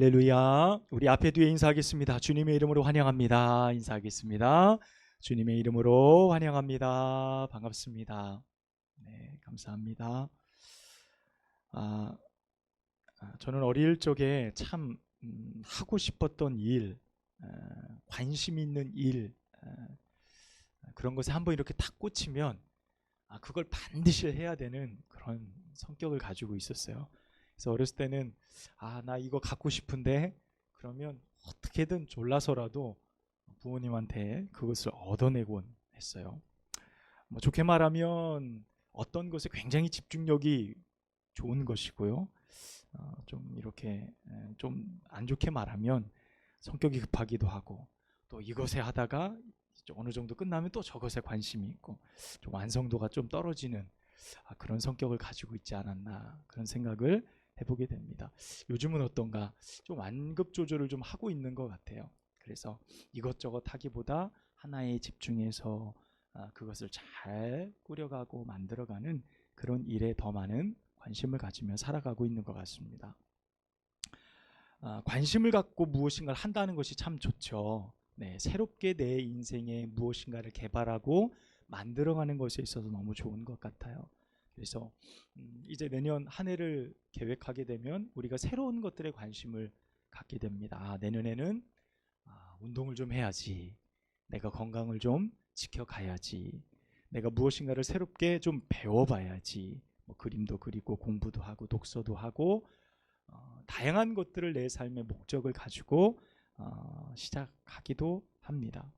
할렐루야. 우리 앞에 뒤에 인사하겠습니다. 주님의 이름으로 환영합니다. 인사하겠습니다. 주님의 이름으로 환영합니다. 반갑습니다. 네, 감사합니다. 아, 저는 어릴 적에 참 하고 싶었던 일, 관심 있는 일, 그런 것에 한번 이렇게 탁 꽂히면 그걸 반드시 해야 되는 그런 성격을 가지고 있었어요. 그래서 어렸을 때는 나 이거 갖고 싶은데 그러면 어떻게든 졸라서라도 부모님한테 그것을 얻어내곤 했어요. 뭐 좋게 말하면 어떤 것에 굉장히 집중력이 좋은 것이고요. 좀 이렇게 좀 안 좋게 말하면 성격이 급하기도 하고 또 이것에 하다가 어느 정도 끝나면 또 저것에 관심이 있고 좀 완성도가 좀 떨어지는 그런 성격을 가지고 있지 않았나 그런 생각을 해보게 됩니다. 요즘은 어떤가 좀 완급 조절을 좀 하고 있는 것 같아요. 그래서 이것저것 하기보다 하나에 집중해서 그것을 잘 꾸려가고 만들어가는 그런 일에 더 많은 관심을 가지며 살아가고 있는 것 같습니다. 관심을 갖고 무엇인가를 한다는 것이 참 좋죠. 네, 새롭게 내 인생에 무엇인가를 개발하고 만들어가는 것에 있어서 너무 좋은 것 같아요. 그래서 이제 내년 한 해를 계획하게 되면 우리가 새로운 것들에 관심을 갖게 됩니다. 내년에는 운동을 좀 해야지. 내가 건강을 좀 지켜가야지. 내가 무엇인가를 새롭게 좀 배워봐야지. 뭐 그림도 그리고 공부도 하고 독서도 하고 다양한 것들을 내 삶의 목적을 가지고 시작하기도 합니다.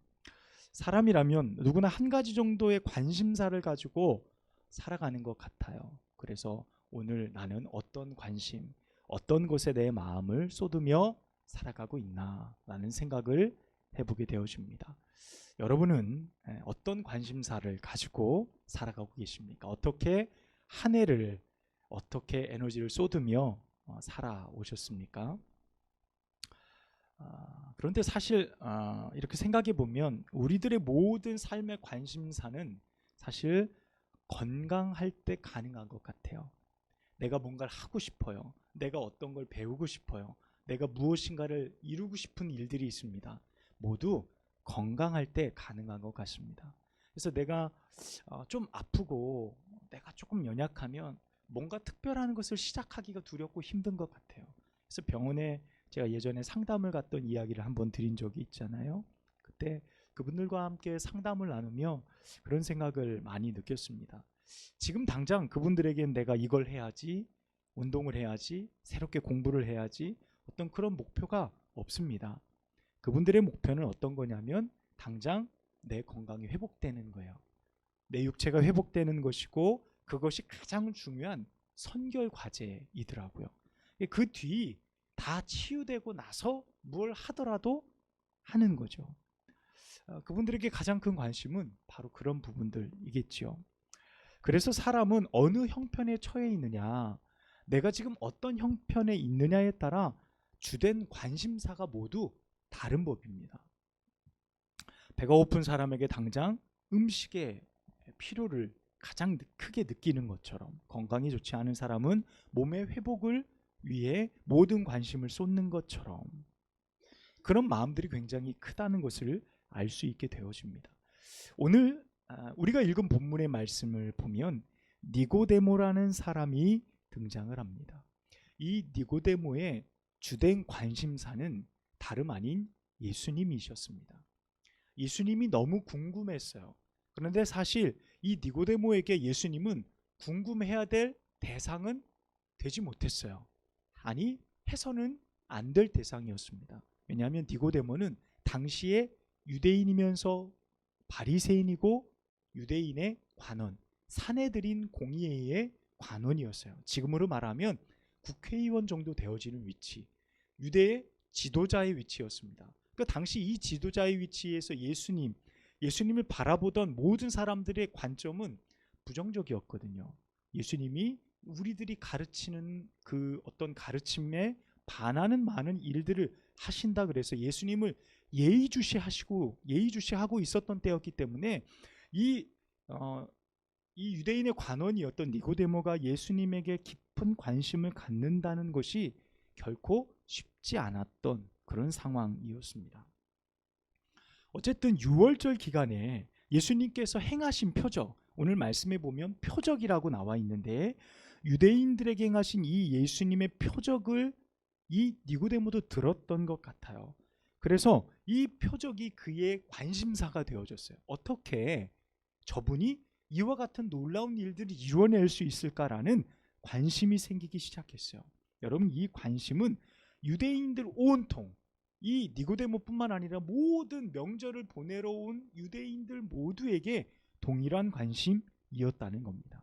사람이라면 누구나 한 가지 정도의 관심사를 가지고 살아가는 것 같아요. 그래서 오늘 나는 어떤 관심, 어떤 것에 내 마음을 쏟으며 살아가고 있나 라는 생각을 해보게 되어집니다. 여러분은 어떤 관심사를 가지고 살아가고 계십니까? 어떻게 한 해를 어떻게 에너지를 쏟으며 살아오셨습니까? 그런데 사실 이렇게 생각해 보면 우리들의 모든 삶의 관심사는 사실 건강할 때 가능한 것 같아요. 내가 뭔가를 하고 싶어요. 내가 어떤 걸 배우고 싶어요. 내가 무엇인가를 이루고 싶은 일들이 있습니다. 모두 건강할 때 가능한 것 같습니다. 그래서 내가 좀 아프고 내가 조금 연약하면 뭔가 특별한 것을 시작하기가 두렵고 힘든 것 같아요. 그래서 병원에 제가 예전에 상담을 갔던 이야기를 한번 드린 적이 있잖아요. 그때 그분들과 함께 상담을 나누며 그런 생각을 많이 느꼈습니다. 지금 당장 그분들에겐 내가 이걸 해야지, 운동을 해야지, 새롭게 공부를 해야지 어떤 그런 목표가 없습니다. 그분들의 목표는 어떤 거냐면 당장 내 건강이 회복되는 거예요. 내 육체가 회복되는 것이고 그것이 가장 중요한 선결 과제이더라고요. 그 뒤 다 치유되고 나서 뭘 하더라도 하는 거죠. 그분들에게 가장 큰 관심은 바로 그런 부분들이겠지요. 그래서 사람은 어느 형편에 처해 있느냐, 내가 지금 어떤 형편에 있느냐에 따라 주된 관심사가 모두 다른 법입니다. 배가 고픈 사람에게 당장 음식의 필요를 가장 크게 느끼는 것처럼 건강이 좋지 않은 사람은 몸의 회복을 위해 모든 관심을 쏟는 것처럼 그런 마음들이 굉장히 크다는 것을 알 수 있게 되어집니다. 오늘 우리가 읽은 본문의 말씀을 보면 니고데모라는 사람이 등장을 합니다. 이 니고데모의 주된 관심사는 다름 아닌 예수님이셨습니다. 예수님이 너무 궁금했어요. 그런데 사실 이 니고데모에게 예수님은 궁금해야 될 대상은 되지 못했어요. 아니, 해서는 안 될 대상이었습니다. 왜냐하면 니고데모는 당시에 유대인이면서 바리새인이고 유대인의 관원, 사내들인 공의회의 관원이었어요. 지금으로 말하면 국회의원 정도 되어지는 위치, 유대의 지도자의 위치였습니다. 그 당시 이 지도자의 위치에서 예수님을 바라보던 모든 사람들의 관점은 부정적이었거든요. 예수님이 우리들이 가르치는 그 어떤 가르침에 반하는 많은 일들을 하신다 그래서 예수님을 예의주시하고 있었던 때였기 때문에 이 유대인의 관원이었던 니고데모가 예수님에게 깊은 관심을 갖는다는 것이 결코 쉽지 않았던 그런 상황이었습니다. 어쨌든 유월절 기간에 예수님께서 행하신 표적, 오늘 말씀에 보면 표적이라고 나와 있는데 유대인들에게 행하신 이 예수님의 표적을 이 니고데모도 들었던 것 같아요. 그래서 이 표적이 그의 관심사가 되어졌어요. 어떻게 저분이 이와 같은 놀라운 일들을 이뤄낼 수 있을까라는 관심이 생기기 시작했어요. 여러분, 이 관심은 유대인들 온통, 이 니고데모뿐만 아니라 모든 명절을 보내러 온 유대인들 모두에게 동일한 관심이었다는 겁니다.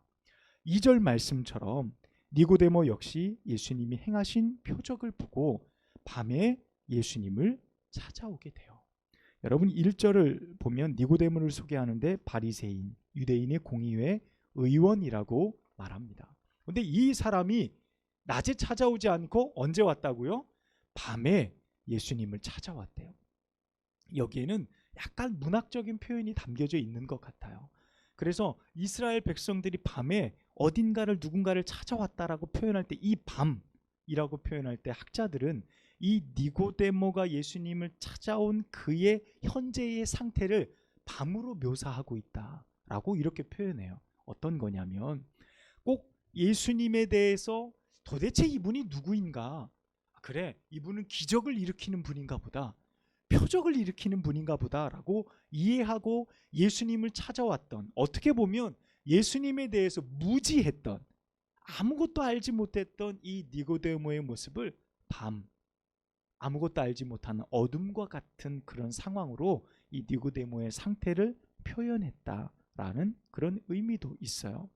2절 말씀처럼 니고데모 역시 예수님이 행하신 표적을 보고 밤에 예수님을 찾아오게 돼요. 여러분, 1절을 보면 니고데모를 소개하는데 바리새인, 유대인의 공의회 의원이라고 말합니다. 그런데 이 사람이 낮에 찾아오지 않고 언제 왔다고요? 밤에 예수님을 찾아왔대요. 여기에는 약간 문학적인 표현이 담겨져 있는 것 같아요. 그래서 이스라엘 백성들이 밤에 어딘가를 누군가를 찾아왔다라고 표현할 때, 이 밤이라고 표현할 때 학자들은 이 니고데모가 예수님을 찾아온 그의 현재의 상태를 밤으로 묘사하고 있다라고 이렇게 표현해요. 어떤 거냐면 꼭 예수님에 대해서 도대체 이분이 누구인가? 그래, 이분은 기적을 일으키는 분인가 보다, 표적을 일으키는 분인가 보다라고 이해하고 예수님을 찾아왔던, 어떻게 보면 예수님에 대해서 무지했던, 아무것도 알지 못했던 이 니고데모의 모습을 밤, 아무것도 알지 못하는 어둠과 같은 그런 상황으로 이 니고데모의 상태를 표현했다라는 그런 의미도 있어요.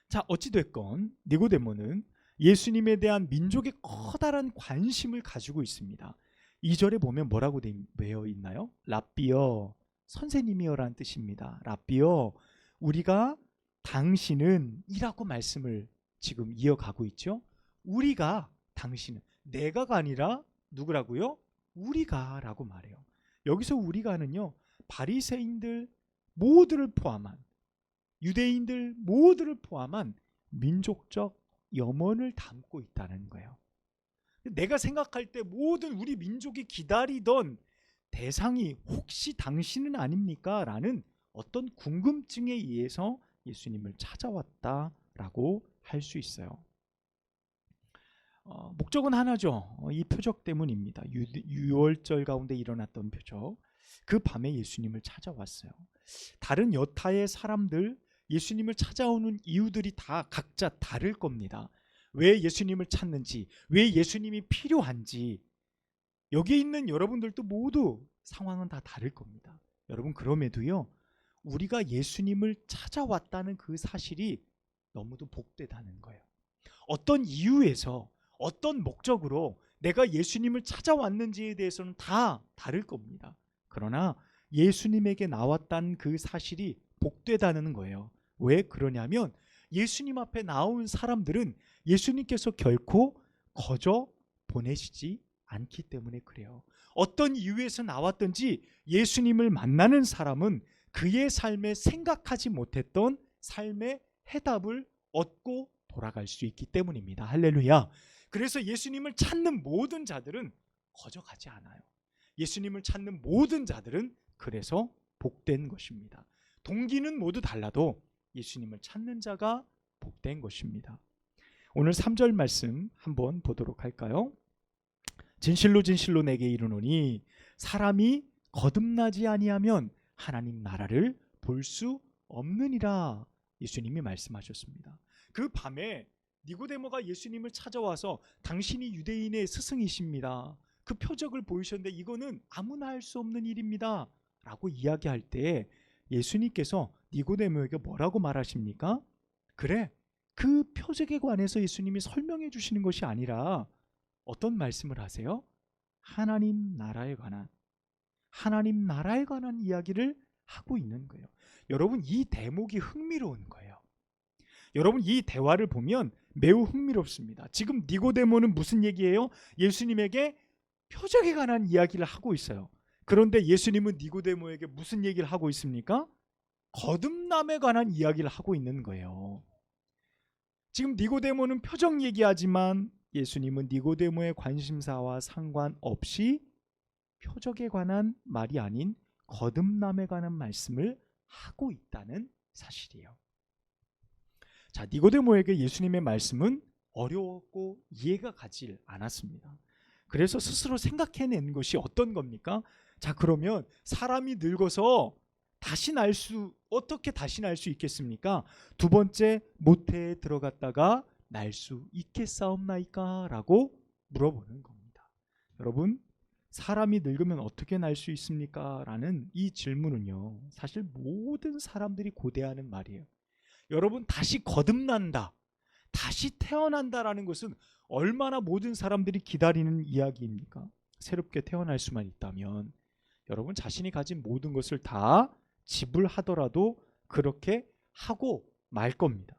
자, 어찌됐건 니고데모는 예수님에 대한 민족의 커다란 관심을 가지고 있습니다. 2절에 보면 뭐라고 되어 있나요? 랍비여, 선생님이여라는 뜻입니다. 랍비여, 우리가 당신은 이라고 말씀을 지금 이어가고 있죠. 우리가, 당신은, 내가가 아니라 누구라고요? 우리가 라고 말해요. 여기서 우리가는요, 바리새인들 모두를 포함한, 유대인들 모두를 포함한 민족적 염원을 담고 있다는 거예요. 내가 생각할 때 모든 우리 민족이 기다리던 대상이 혹시 당신은 아닙니까? 라는 어떤 궁금증에 의해서 예수님을 찾아왔다라고 할 수 있어요. 목적은 하나죠. 이 표적 때문입니다. 유월절 가운데 일어났던 표적. 그 밤에 예수님을 찾아왔어요. 다른 여타의 사람들, 예수님을 찾아오는 이유들이 다 각자 다를 겁니다. 왜 예수님을 찾는지, 왜 예수님이 필요한지, 여기 있는 여러분들도 모두 상황은 다 다를 겁니다. 여러분, 그럼에도요, 우리가 예수님을 찾아왔다는 그 사실이 너무도 복되다는 거예요. 어떤 이유에서, 어떤 목적으로 내가 예수님을 찾아왔는지에 대해서는 다 다를 겁니다. 그러나 예수님에게 나왔다는 그 사실이 복되다는 거예요. 왜 그러냐면 예수님 앞에 나온 사람들은 예수님께서 결코 거저 보내시지 않기 때문에 그래요. 어떤 이유에서 나왔든지 예수님을 만나는 사람은 그의 삶에 생각하지 못했던 삶의 해답을 얻고 돌아갈 수 있기 때문입니다. 할렐루야. 그래서 예수님을 찾는 모든 자들은 거저 가지 않아요. 예수님을 찾는 모든 자들은 그래서 복된 것입니다. 동기는 모두 달라도 예수님을 찾는 자가 복된 것입니다. 오늘 3절 말씀 한번 보도록 할까요? 진실로 진실로 내게 이르노니 사람이 거듭나지 아니하면 하나님 나라를 볼 수 없느니라. 예수님이 말씀하셨습니다. 그 밤에 니고데모가 예수님을 찾아와서 당신이 유대인의 스승이십니다, 그 표적을 보이셨는데 이거는 아무나 할 수 없는 일입니다 라고 이야기할 때 예수님께서 니고데모에게 뭐라고 말하십니까? 그래, 그 표적에 관해서 예수님이 설명해 주시는 것이 아니라 어떤 말씀을 하세요? 하나님 나라에 관한 이야기를 하고 있는 거예요. 여러분, 이 대목이 흥미로운 거예요. 여러분, 이 대화를 보면 매우 흥미롭습니다. 지금 니고데모는 무슨 얘기예요? 예수님에게 표적에 관한 이야기를 하고 있어요. 그런데 예수님은 니고데모에게 무슨 얘기를 하고 있습니까? 거듭남에 관한 이야기를 하고 있는 거예요. 지금 니고데모는 표적 얘기하지만 예수님은 니고데모의 관심사와 상관없이 표적에 관한 말이 아닌 거듭남에 관한 말씀을 하고 있다는 사실이에요. 자, 니고데모에게 예수님의 말씀은 어려웠고 이해가 가질 않았습니다. 그래서 스스로 생각해낸 것이 어떤 겁니까? 자, 그러면 사람이 늙어서 어떻게 다시 날 수 있겠습니까? 두 번째, 모태에 들어갔다가 날 수 있겠사옵나이까? 라고 물어보는 겁니다. 여러분, 사람이 늙으면 어떻게 날 수 있습니까? 라는 이 질문은요, 사실 모든 사람들이 고대하는 말이에요. 여러분, 다시 거듭난다, 다시 태어난다라는 것은 얼마나 모든 사람들이 기다리는 이야기입니까? 새롭게 태어날 수만 있다면 여러분, 자신이 가진 모든 것을 다 지불하더라도 그렇게 하고 말 겁니다.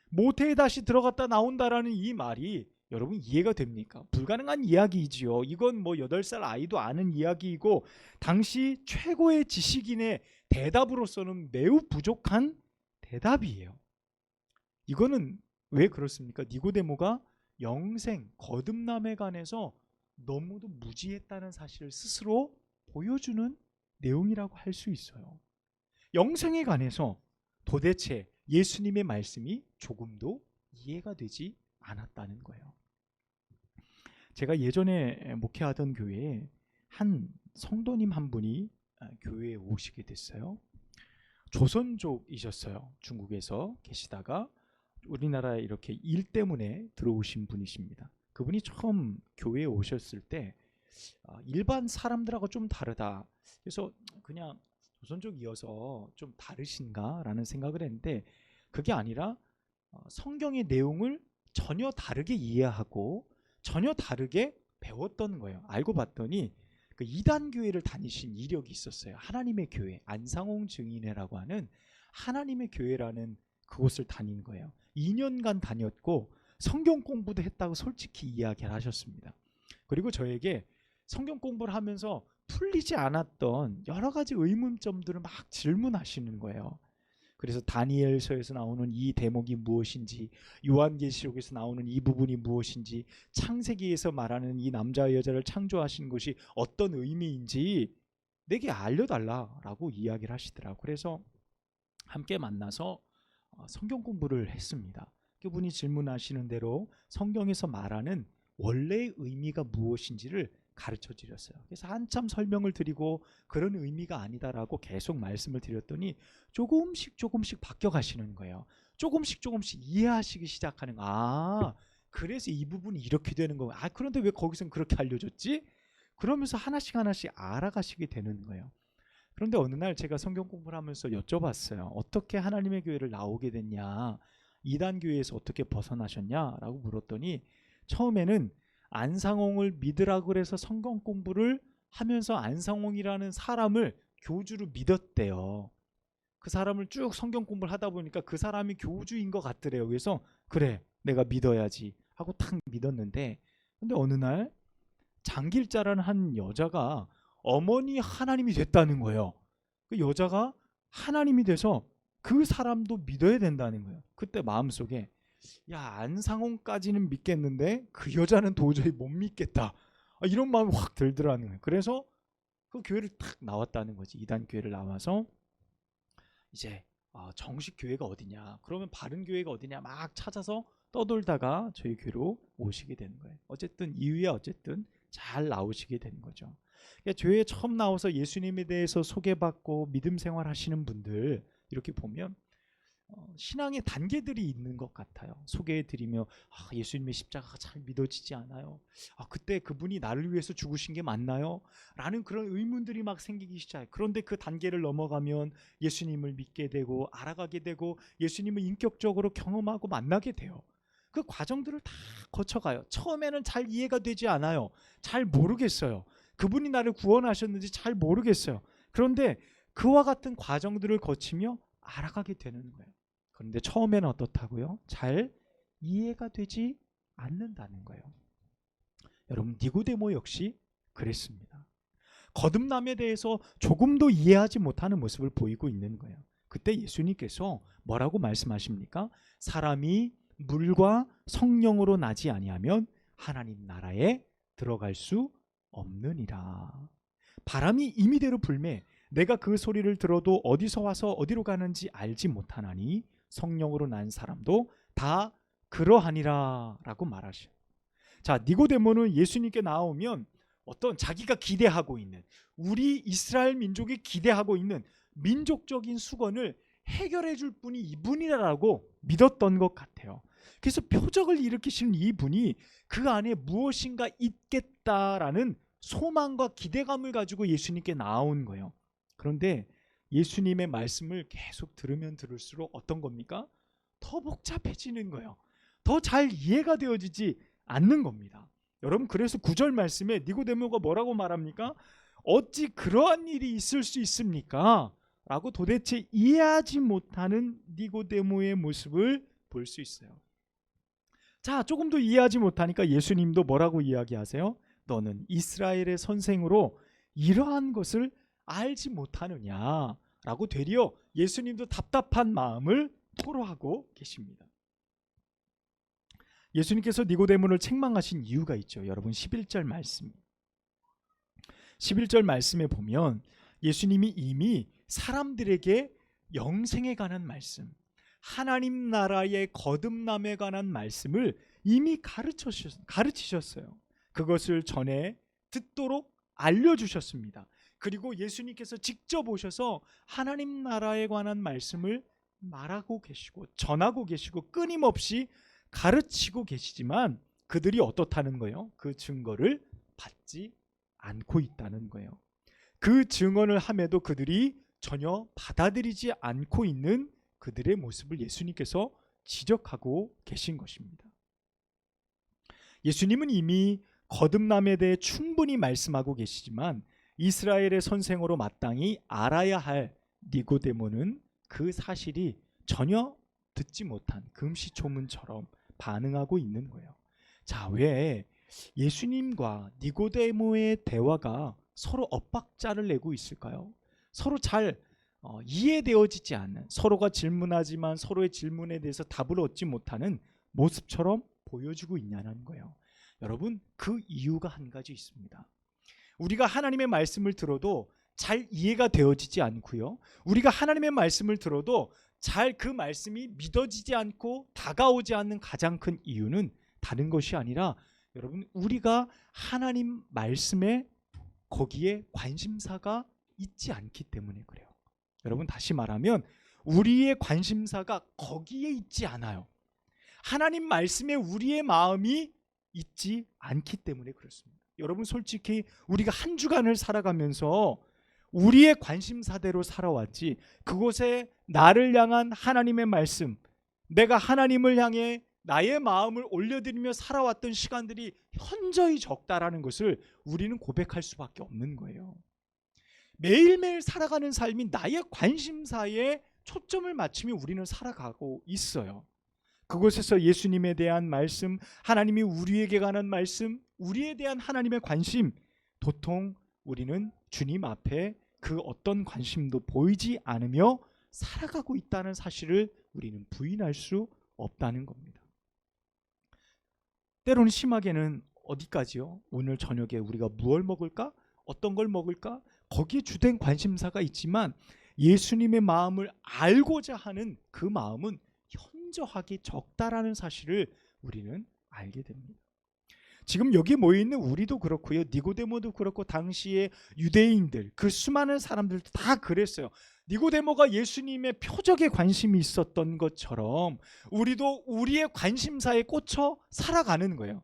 모태에 다시 들어갔다 나온다라는 이 말이 여러분 이해가 됩니까? 불가능한 이야기이지요. 이건 뭐 8살 아이도 아는 이야기이고 당시 최고의 지식인의 대답으로서는 매우 부족한 대답이에요. 이거는 왜 그렇습니까? 니고데모가 영생, 거듭남에 관해서 너무도 무지했다는 사실을 스스로 보여주는 내용이라고 할 수 있어요. 영생에 관해서 도대체 예수님의 말씀이 조금도 이해가 되지 않았다는 거예요. 제가 예전에 목회하던 교회에 한 성도님 한 분이 교회에 오시게 됐어요. 조선족이셨어요. 중국에서 계시다가 우리나라에 이렇게 일 때문에 들어오신 분이십니다. 그분이 처음 교회에 오셨을 때 일반 사람들하고 좀 다르다. 그래서 그냥 조선족이어서 좀 다르신가 라는 생각을 했는데 그게 아니라 성경의 내용을 전혀 다르게 이해하고 전혀 다르게 배웠던 거예요. 알고 봤더니 그 이단교회를 다니신 이력이 있었어요. 하나님의 교회, 안상홍 증인회라고 하는 하나님의 교회라는 그곳을 다닌 거예요. 2년간 다녔고 성경 공부도 했다고 솔직히 이야기를 하셨습니다. 그리고 저에게 성경 공부를 하면서 풀리지 않았던 여러 가지 의문점들을 막 질문하시는 거예요. 그래서 다니엘서에서 나오는 이 대목이 무엇인지, 요한계시록에서 나오는 이 부분이 무엇인지, 창세기에서 말하는 이 남자와 여자를 창조하신 것이 어떤 의미인지 내게 알려달라라고 이야기를 하시더라고요. 그래서 함께 만나서 성경 공부를 했습니다. 그분이 질문하시는 대로 성경에서 말하는 원래의 의미가 무엇인지를 가르쳐 드렸어요. 그래서 한참 설명을 드리고 그런 의미가 아니다라고 계속 말씀을 드렸더니 조금씩 바뀌어 가시는 거예요. 조금씩 이해하시기 시작하는 거예요. 그래서 이 부분이 이렇게 되는 거고, 그런데 왜 거기선 그렇게 알려줬지? 그러면서 하나씩 알아가시게 되는 거예요. 그런데 어느 날 제가 성경 공부를 하면서 여쭤봤어요. 어떻게 하나님의 교회를 나오게 됐냐? 이단 교회에서 어떻게 벗어나셨냐? 라고 물었더니 처음에는 안상홍을 믿으라고 그래서 성경 공부를 하면서 안상홍이라는 사람을 교주로 믿었대요. 그 사람을 쭉 성경 공부를 하다 보니까 그 사람이 교주인 것 같더래요. 그래서 그래, 내가 믿어야지 하고 탁 믿었는데, 근데 어느 날 장길자라는 한 여자가 어머니 하나님이 됐다는 거예요. 그 여자가 하나님이 돼서 그 사람도 믿어야 된다는 거예요. 그때 마음속에 안상홍까지는 믿겠는데 그 여자는 도저히 못 믿겠다, 이런 마음이 확 들더라는 거예요. 그래서 그 교회를 탁 나왔다는 거지. 이단 교회를 나와서 이제 정식 교회가 어디냐, 그러면 바른 교회가 어디냐 막 찾아서 떠돌다가 저희 교회로 오시게 되는 거예요. 어쨌든 이후에 잘 나오시게 되는 거죠. 그러니까 교회에 처음 나와서 예수님에 대해서 소개받고 믿음 생활하시는 분들 이렇게 보면 신앙의 단계들이 있는 것 같아요. 소개해드리며 예수님의 십자가가 잘 믿어지지 않아요. 그때 그분이 나를 위해서 죽으신 게 맞나요? 라는 그런 의문들이 막 생기기 시작해요. 그런데 그 단계를 넘어가면 예수님을 믿게 되고 알아가게 되고 예수님을 인격적으로 경험하고 만나게 돼요. 그 과정들을 다 거쳐가요. 처음에는 잘 이해가 되지 않아요. 잘 모르겠어요. 그분이 나를 구원하셨는지 잘 모르겠어요. 그런데 그와 같은 과정들을 거치며 알아가게 되는 거예요. 그런데 처음에는 어떻다고요? 잘 이해가 되지 않는다는 거예요. 여러분, 니고데모 역시 그랬습니다. 거듭남에 대해서 조금도 이해하지 못하는 모습을 보이고 있는 거예요. 그때 예수님께서 뭐라고 말씀하십니까? 사람이 물과 성령으로 나지 아니하면 하나님 나라에 들어갈 수 없느니라. 바람이 임의대로 불매 내가 그 소리를 들어도 어디서 와서 어디로 가는지 알지 못하나니 성령으로 난 사람도 다 그러하니라 라고 말하셔. 자, 니고데모는 예수님께 나오면 어떤 자기가 기대하고 있는, 우리 이스라엘 민족이 기대하고 있는 민족적인 수건을 해결해 줄 분이 이분이라고 믿었던 것 같아요. 그래서 표적을 일으키시는 이분이 그 안에 무엇인가 있겠다라는 소망과 기대감을 가지고 예수님께 나온 거예요. 그런데 예수님의 말씀을 계속 들으면 들을수록 어떤 겁니까? 더 복잡해지는 거예요. 더 잘 이해가 되어지지 않는 겁니다. 여러분, 그래서 9절 말씀에 니고데모가 뭐라고 말합니까? 어찌 그러한 일이 있을 수 있습니까? 라고 도대체 이해하지 못하는 니고데모의 모습을 볼 수 있어요. 자, 조금 더 이해하지 못하니까 예수님도 뭐라고 이야기하세요? 너는 이스라엘의 선생으로 이러한 것을 알지 못하느냐 라고 되려 예수님도 답답한 마음을 토로하고 계십니다. 예수님께서 니고데모를 책망하신 이유가 있죠. 여러분, 11절 말씀, 11절 말씀에 보면 예수님이 이미 사람들에게 영생에 관한 말씀, 하나님 나라의 거듭남에 관한 말씀을 이미 가르치셨어요. 그것을 전해 듣도록 알려주셨습니다. 그리고 예수님께서 직접 오셔서 하나님 나라에 관한 말씀을 말하고 계시고 전하고 계시고 끊임없이 가르치고 계시지만 그들이 어떻다는 거예요? 그 증거를 받지 않고 있다는 거예요. 그 증언을 함에도 그들이 전혀 받아들이지 않고 있는 그들의 모습을 예수님께서 지적하고 계신 것입니다. 예수님은 이미 거듭남에 대해 충분히 말씀하고 계시지만 이스라엘의 선생으로 마땅히 알아야 할 니고데모는 그 사실이 전혀 듣지 못한 금시초문처럼 반응하고 있는 거예요. 자, 왜 예수님과 니고데모의 대화가 서로 엇박자를 내고 있을까요? 서로 잘 이해되어지지 않는, 서로가 질문하지만 서로의 질문에 대해서 답을 얻지 못하는 모습처럼 보여주고 있냐는 거예요. 여러분, 그 이유가 한 가지 있습니다. 우리가 하나님의 말씀을 들어도 잘 이해가 되어지지 않고요, 우리가 하나님의 말씀을 들어도 잘 그 말씀이 믿어지지 않고 다가오지 않는 가장 큰 이유는 다른 것이 아니라 여러분, 우리가 하나님 말씀에 거기에 관심사가 있지 않기 때문에 그래요. 여러분, 다시 말하면 우리의 관심사가 거기에 있지 않아요. 하나님 말씀에 우리의 마음이 있지 않기 때문에 그렇습니다. 여러분, 솔직히 우리가 한 주간을 살아가면서 우리의 관심사대로 살아왔지, 그곳에 나를 향한 하나님의 말씀, 내가 하나님을 향해 나의 마음을 올려드리며 살아왔던 시간들이 현저히 적다라는 것을 우리는 고백할 수밖에 없는 거예요. 매일매일 살아가는 삶이 나의 관심사에 초점을 맞추며 우리는 살아가고 있어요. 그곳에서 예수님에 대한 말씀, 하나님이 우리에게 관한 말씀, 우리에 대한 하나님의 관심, 도통 우리는 주님 앞에 그 어떤 관심도 보이지 않으며 살아가고 있다는 사실을 우리는 부인할 수 없다는 겁니다. 때로는 심하게는 어디까지요? 오늘 저녁에 우리가 무엇을 먹을까? 어떤 걸 먹을까? 거기에 주된 관심사가 있지만 예수님의 마음을 알고자 하는 그 마음은 현저하게 적다라는 사실을 우리는 알게 됩니다. 지금 여기 모여있는 우리도 그렇고요, 니고데모도 그렇고 당시의 유대인들, 그 수많은 사람들도 다 그랬어요. 니고데모가 예수님의 표적에 관심이 있었던 것처럼 우리도 우리의 관심사에 꽂혀 살아가는 거예요.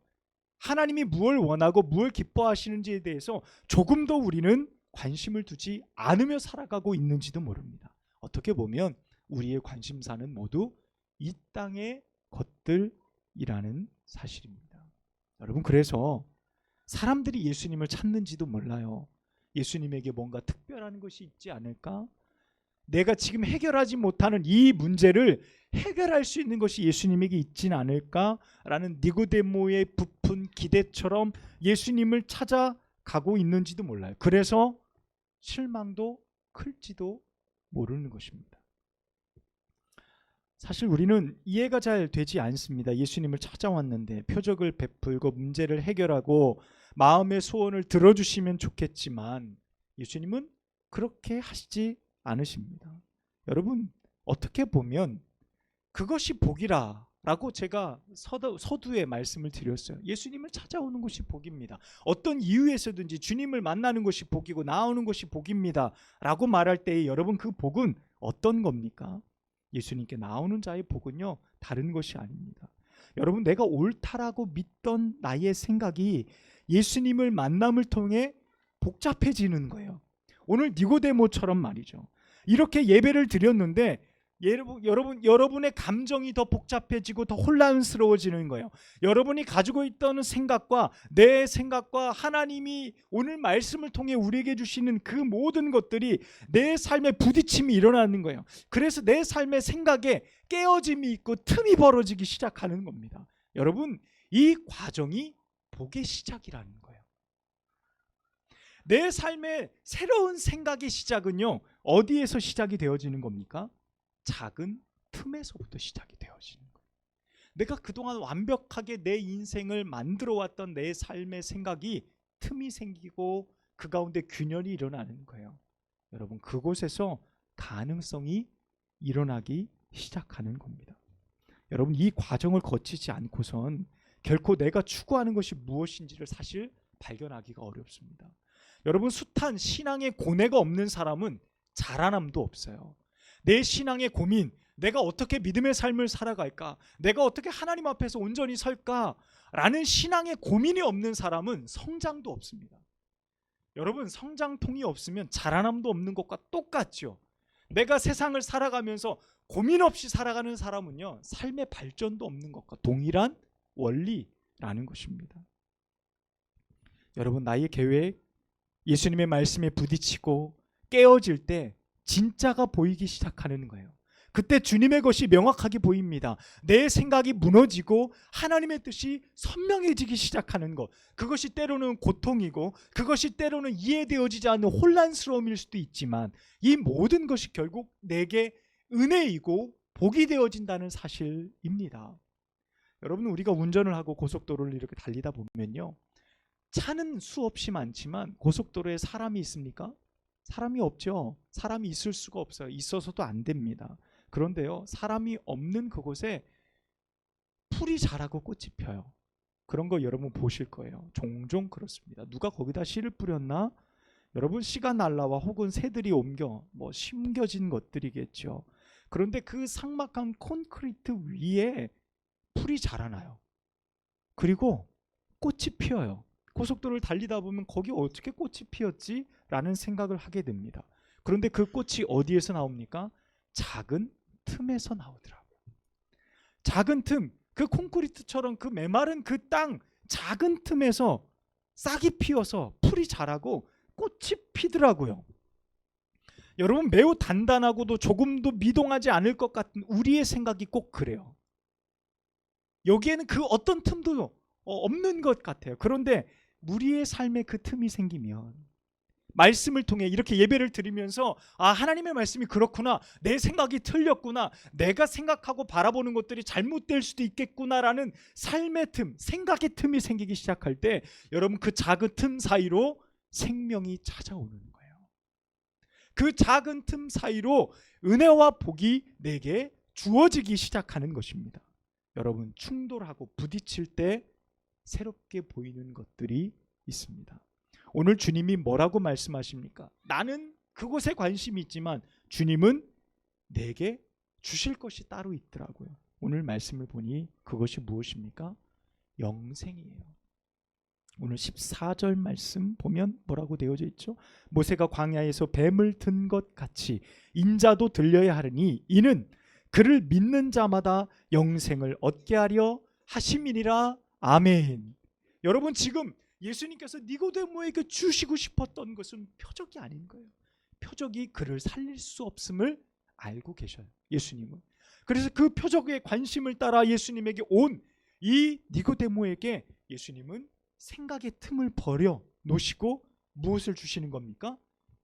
하나님이 무엇을 원하고 무엇을 기뻐하시는지에 대해서 조금도 우리는 관심을 두지 않으며 살아가고 있는지도 모릅니다. 어떻게 보면 우리의 관심사는 모두 이 땅의 것들이라는 사실입니다. 여러분, 그래서 사람들이 예수님을 찾는지도 몰라요. 예수님에게 뭔가 특별한 것이 있지 않을까? 내가 지금 해결하지 못하는 이 문제를 해결할 수 있는 것이 예수님에게 있지는 않을까라는 니고데모의 부푼 기대처럼 예수님을 찾아가고 있는지도 몰라요. 그래서 실망도 클지도 모르는 것입니다. 사실 우리는 이해가 잘 되지 않습니다. 예수님을 찾아왔는데 표적을 베풀고 문제를 해결하고 마음의 소원을 들어주시면 좋겠지만 예수님은 그렇게 하시지 않으십니다. 여러분, 어떻게 보면 그것이 복이라 라고 제가 서두에 말씀을 드렸어요. 예수님을 찾아오는 것이 복입니다. 어떤 이유에서든지 주님을 만나는 것이 복이고 나오는 것이 복입니다 라고 말할 때 여러분, 그 복은 어떤 겁니까? 예수님께 나오는 자의 복은요, 다른 것이 아닙니다. 여러분, 내가 옳다라고 믿던 나의 생각이 예수님을 만남을 통해 복잡해지는 거예요. 오늘 니고데모처럼 말이죠. 이렇게 예배를 드렸는데 여러분의 감정이 더 복잡해지고 더 혼란스러워지는 거예요. 여러분이 가지고 있던 생각과 내 생각과 하나님이 오늘 말씀을 통해 우리에게 주시는 그 모든 것들이 내 삶에 부딪힘이 일어나는 거예요. 그래서 내 삶의 생각에 깨어짐이 있고 틈이 벌어지기 시작하는 겁니다. 여러분, 이 과정이 복의 시작이라는 거예요. 내 삶의 새로운 생각의 시작은요, 어디에서 시작이 되어지는 겁니까? 작은 틈에서부터 시작이 되어지는 거예요. 내가 그동안 완벽하게 내 인생을 만들어 왔던 내 삶의 생각이 틈이 생기고 그 가운데 균열이 일어나는 거예요. 여러분, 그곳에서 가능성이 일어나기 시작하는 겁니다. 여러분, 이 과정을 거치지 않고선 결코 내가 추구하는 것이 무엇인지를 사실 발견하기가 어렵습니다. 여러분, 숱한 신앙의 고뇌가 없는 사람은 자라남도 없어요. 내 신앙의 고민, 내가 어떻게 믿음의 삶을 살아갈까, 내가 어떻게 하나님 앞에서 온전히 설까라는 신앙의 고민이 없는 사람은 성장도 없습니다. 여러분, 성장통이 없으면 자라남도 없는 것과 똑같죠. 내가 세상을 살아가면서 고민 없이 살아가는 사람은요, 삶의 발전도 없는 것과 동일한 원리라는 것입니다. 여러분, 나의 계획, 예수님의 말씀에 부딪히고 깨어질 때 진짜가 보이기 시작하는 거예요. 그때 주님의 것이 명확하게 보입니다. 내 생각이 무너지고 하나님의 뜻이 선명해지기 시작하는 것, 그것이 때로는 고통이고 그것이 때로는 이해되어지지 않는 혼란스러움일 수도 있지만 이 모든 것이 결국 내게 은혜이고 복이 되어진다는 사실입니다. 여러분, 우리가 운전을 하고 고속도로를 이렇게 달리다 보면요, 차는 수없이 많지만 고속도로에 사람이 있습니까? 사람이 없죠. 사람이 있을 수가 없어요. 있어서도 안 됩니다. 그런데요, 사람이 없는 그곳에 풀이 자라고 꽃이 펴요. 그런 거 여러분 보실 거예요. 종종 그렇습니다. 누가 거기다 씨를 뿌렸나? 여러분, 씨가 날라와 혹은 새들이 옮겨 심겨진 것들이겠죠. 그런데 그 삭막한 콘크리트 위에 풀이 자라나요. 그리고 꽃이 피어요. 고속도로를 달리다 보면 거기 어떻게 꽃이 피었지? 라는 생각을 하게 됩니다. 그런데 그 꽃이 어디에서 나옵니까? 작은 틈에서 나오더라고요. 작은 틈, 그 콘크리트처럼 그 메마른 그 땅 작은 틈에서 싹이 피어서 풀이 자라고 꽃이 피더라고요. 여러분, 매우 단단하고도 조금도 미동하지 않을 것 같은 우리의 생각이 꼭 그래요. 여기에는 그 어떤 틈도 없는 것 같아요. 그런데 우리의 삶에 그 틈이 생기면 말씀을 통해 이렇게 예배를 드리면서 하나님의 말씀이 그렇구나, 내 생각이 틀렸구나, 내가 생각하고 바라보는 것들이 잘못될 수도 있겠구나라는 삶의 틈, 생각의 틈이 생기기 시작할 때 여러분, 그 작은 틈 사이로 생명이 찾아오는 거예요. 그 작은 틈 사이로 은혜와 복이 내게 주어지기 시작하는 것입니다. 여러분, 충돌하고 부딪힐 때 새롭게 보이는 것들이 있습니다. 오늘 주님이 뭐라고 말씀하십니까? 나는 그곳에 관심이 있지만 주님은 내게 주실 것이 따로 있더라고요. 오늘 말씀을 보니 그것이 무엇입니까? 영생이에요. 오늘 14절 말씀 보면 뭐라고 되어져 있죠? 모세가 광야에서 뱀을 든 것 같이 인자도 들려야 하리니 이는 그를 믿는 자마다 영생을 얻게 하려 하심이니라. 아멘. 여러분, 지금 예수님께서 니고데모에게 주시고 싶었던 것은 표적이 아닌 거예요. 표적이 그를 살릴 수 없음을 알고 계셔요, 예수님은. 그래서 그 표적에 관심을 따라 예수님에게 온 이 니고데모에게 예수님은 생각의 틈을 버려 놓으시고 무엇을 주시는 겁니까?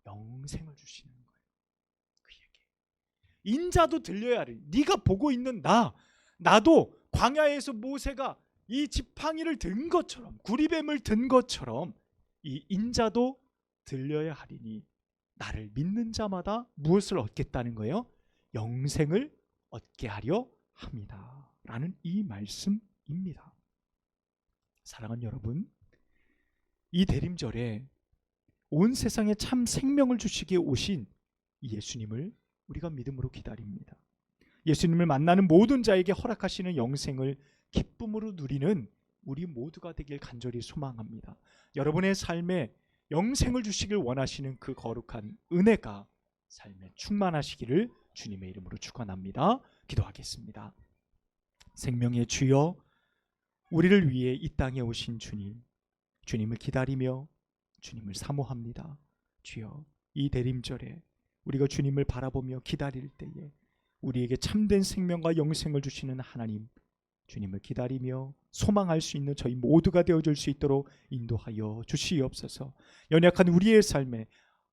영생을 주시는 거예요. 그에게 인자도 들려야 하리. 네가 보고 있는 나도 광야에서 모세가 이 지팡이를 든 것처럼, 구리뱀을 든 것처럼 이 인자도 들려야 하리니 나를 믿는 자마다 무엇을 얻겠다는 거예요? 영생을 얻게 하려 합니다. 라는 이 말씀입니다. 사랑하는 여러분, 이 대림절에 온 세상에 참 생명을 주시기에 오신 예수님을 우리가 믿음으로 기다립니다. 예수님을 만나는 모든 자에게 허락하시는 영생을 기쁨으로 누리는 우리 모두가 되길 간절히 소망합니다. 여러분의 삶에 영생을 주시길 원하시는 그 거룩한 은혜가 삶에 충만하시기를 주님의 이름으로 축원합니다. 기도하겠습니다. 생명의 주여, 우리를 위해 이 땅에 오신 주님, 주님을 기다리며 주님을 사모합니다. 주여, 이 대림절에 우리가 주님을 바라보며 기다릴 때에 우리에게 참된 생명과 영생을 주시는 하나님, 주님을 기다리며 소망할 수 있는 저희 모두가 되어줄 수 있도록 인도하여 주시옵소서. 연약한 우리의 삶에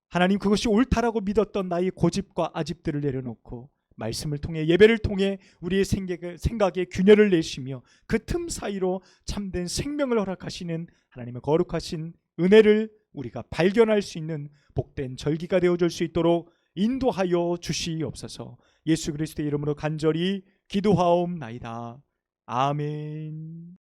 하나님, 그것이 옳다라고 믿었던 나의 고집과 아집들을 내려놓고 말씀을 통해, 예배를 통해 우리의 생각에 균열을 내시며 그 틈 사이로 참된 생명을 허락하시는 하나님의 거룩하신 은혜를 우리가 발견할 수 있는 복된 절기가 되어줄 수 있도록 인도하여 주시옵소서. 예수 그리스도의 이름으로 간절히 기도하옵나이다. 아멘.